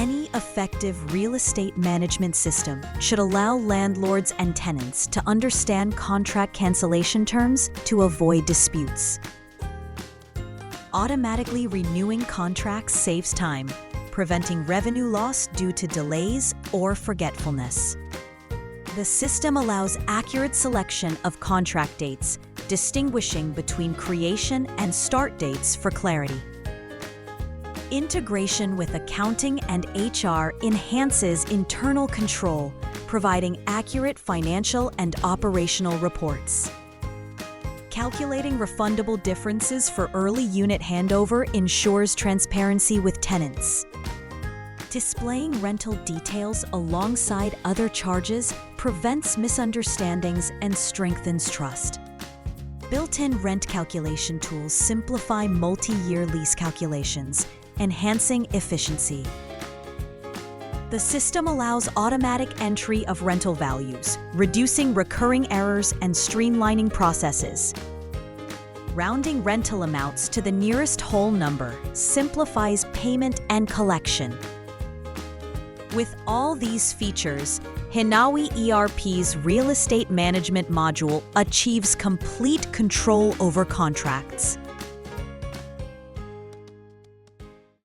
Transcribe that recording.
Any effective real estate management system should allow landlords and tenants to understand contract cancellation terms to avoid disputes. Automatically renewing contracts saves time, preventing revenue loss due to delays or forgetfulness. The system allows accurate selection of contract dates, distinguishing between creation and start dates for clarity. Integration with accounting and HR enhances internal control, providing accurate financial and operational reports. Calculating refundable differences for early unit handover ensures transparency with tenants. Displaying rental details alongside other charges prevents misunderstandings and strengthens trust. Built-in rent calculation tools simplify multi-year lease calculations, enhancing efficiency. The system allows automatic entry of rental values, reducing recurring errors and streamlining processes. Rounding rental amounts to the nearest whole number simplifies payment and collection. With all these features, Hinawi ERP's Real Estate Management Module achieves complete control over contracts.